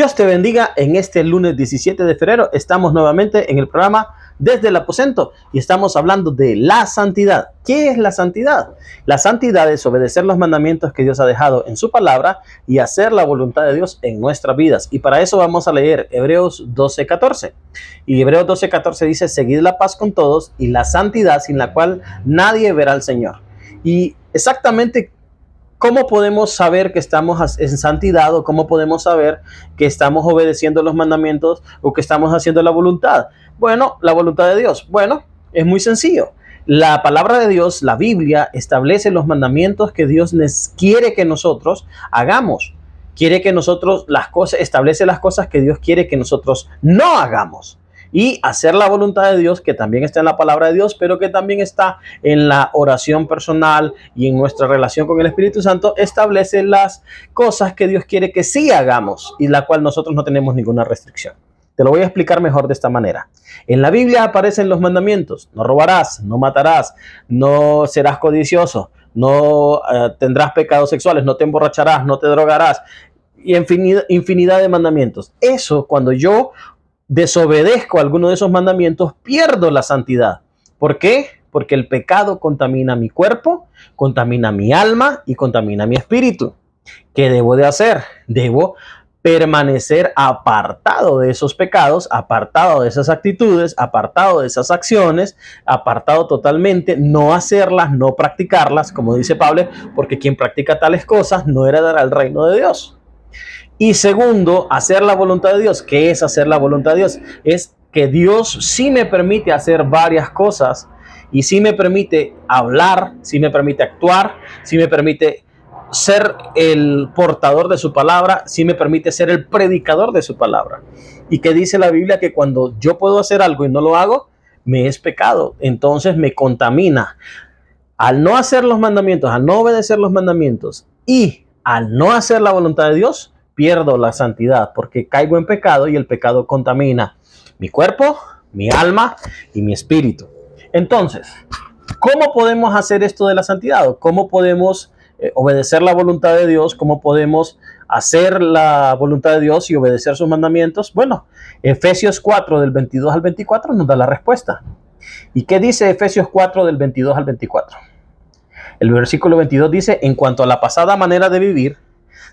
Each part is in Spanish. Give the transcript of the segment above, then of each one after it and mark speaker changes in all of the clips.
Speaker 1: Dios te bendiga. En este lunes 17 de febrero estamos nuevamente en el programa Desde el Aposento y estamos hablando de la santidad. ¿Qué es la santidad? La santidad es obedecer los mandamientos que Dios ha dejado en su palabra y hacer la voluntad de Dios en nuestras vidas. Y para eso vamos a leer Hebreos 12:14. Y Hebreos 12:14 dice: seguid la paz con todos y la santidad, sin la cual nadie verá al Señor. Y exactamente, ¿cómo podemos saber que estamos en santidad o cómo podemos saber que estamos obedeciendo los mandamientos o que estamos haciendo la voluntad? Bueno, la voluntad de Dios. Bueno, es muy sencillo. La palabra de Dios, la Biblia, establece los mandamientos que Dios quiere que nosotros hagamos. Quiere que nosotros establece las cosas que Dios quiere que nosotros no hagamos. Y hacer la voluntad de Dios, que también está en la palabra de Dios, pero que también está en la oración personal y en nuestra relación con el Espíritu Santo, establece las cosas que Dios quiere que sí hagamos y la cual nosotros no tenemos ninguna restricción. Te lo voy a explicar mejor de esta manera. En la Biblia aparecen los mandamientos: no robarás, no matarás, no serás codicioso, no tendrás pecados sexuales, no te emborracharás, no te drogarás, y infinidad de mandamientos. Eso, cuando yo desobedezco alguno de esos mandamientos, pierdo la santidad. ¿Por qué? Porque el pecado contamina mi cuerpo, contamina mi alma y contamina mi espíritu. ¿Qué debo de hacer? Debo permanecer apartado de esos pecados, apartado de esas actitudes, apartado de esas acciones, apartado totalmente, no hacerlas, no practicarlas, como dice Pablo, porque quien practica tales cosas no heredará el reino de Dios. Y segundo, hacer la voluntad de Dios. ¿Qué es hacer la voluntad de Dios? Es que Dios sí me permite hacer varias cosas y sí me permite hablar, sí me permite actuar, sí me permite ser el portador de su palabra, sí me permite ser el predicador de su palabra. Y que dice la Biblia que cuando yo puedo hacer algo y no lo hago, me es pecado, entonces me contamina. Al no hacer los mandamientos, al no obedecer los mandamientos y al no hacer la voluntad de Dios, pierdo la santidad porque caigo en pecado y el pecado contamina mi cuerpo, mi alma y mi espíritu. Entonces, ¿cómo podemos hacer esto de la santidad? ¿Cómo podemos obedecer la voluntad de Dios? ¿Cómo podemos hacer la voluntad de Dios y obedecer sus mandamientos? Bueno, Efesios 4 del 22 al 24 nos da la respuesta. ¿Y qué dice Efesios 4 del 22 al 24? El versículo 22 dice: en cuanto a la pasada manera de vivir,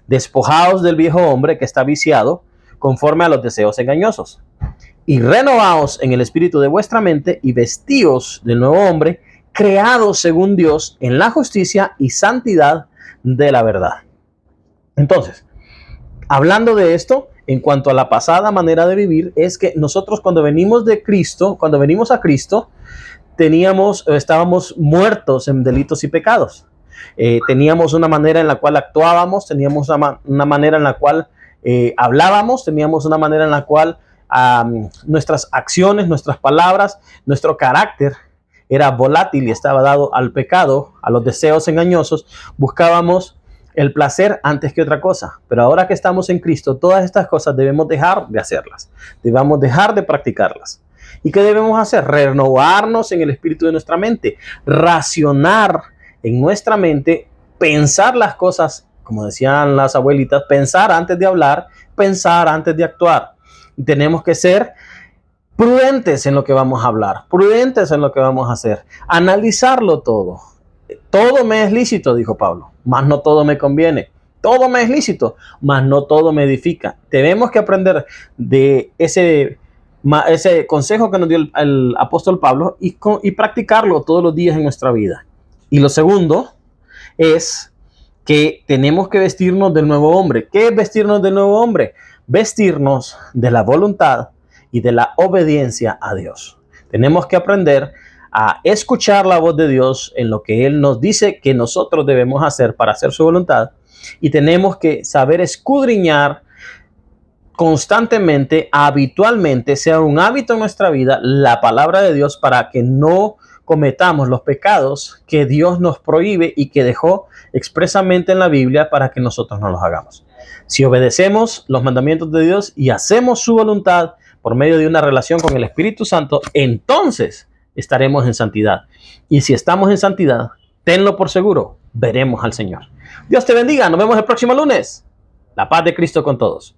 Speaker 1: despojaos del viejo hombre que está viciado conforme a los deseos engañosos, y renovaos en el espíritu de vuestra mente, y vestíos del nuevo hombre, creado según Dios en la justicia y santidad de la verdad. Estonces, hablando de esto, en cuanto a la pasada manera de vivir, es que nosotros cuando venimos a Cristo, estábamos muertos en delitos y pecados. Teníamos una manera en la cual actuábamos, teníamos una manera en la cual hablábamos, teníamos una manera en la cual nuestras acciones, nuestras palabras, nuestro carácter era volátil y estaba dado al pecado, a los deseos engañosos. Buscábamos el placer antes que otra cosa. Pero ahora que estamos en Cristo, todas estas cosas debemos dejar de hacerlas, debemos dejar de practicarlas. ¿Y qué debemos hacer? Renovarnos en el espíritu de nuestra mente, racionar en nuestra mente, pensar las cosas, como decían las abuelitas, pensar antes de hablar, pensar antes de actuar. Y tenemos que ser prudentes en lo que vamos a hablar, prudentes en lo que vamos a hacer, analizarlo todo. Todo me es lícito, dijo Pablo, mas no todo me conviene. Todo me es lícito, mas no todo me edifica. Tenemos que aprender de ese consejo que nos dio el apóstol Pablo y practicarlo todos los días en nuestra vida. Y lo segundo es que tenemos que vestirnos del nuevo hombre. ¿Qué es vestirnos del nuevo hombre? Vestirnos de la voluntad y de la obediencia a Dios. Tenemos que aprender a escuchar la voz de Dios en lo que Él nos dice que nosotros debemos hacer para hacer su voluntad. Y tenemos que saber escudriñar constantemente, habitualmente, sea un hábito en nuestra vida, la palabra de Dios, para que no cometamos los pecados que Dios nos prohíbe y que dejó expresamente en la Biblia para que nosotros no los hagamos. Si obedecemos los mandamientos de Dios y hacemos su voluntad por medio de una relación con el Espíritu Santo, entonces estaremos en santidad. Y si estamos en santidad, tenlo por seguro, veremos al Señor. Dios te bendiga, nos vemos el próximo lunes. La paz de Cristo con todos.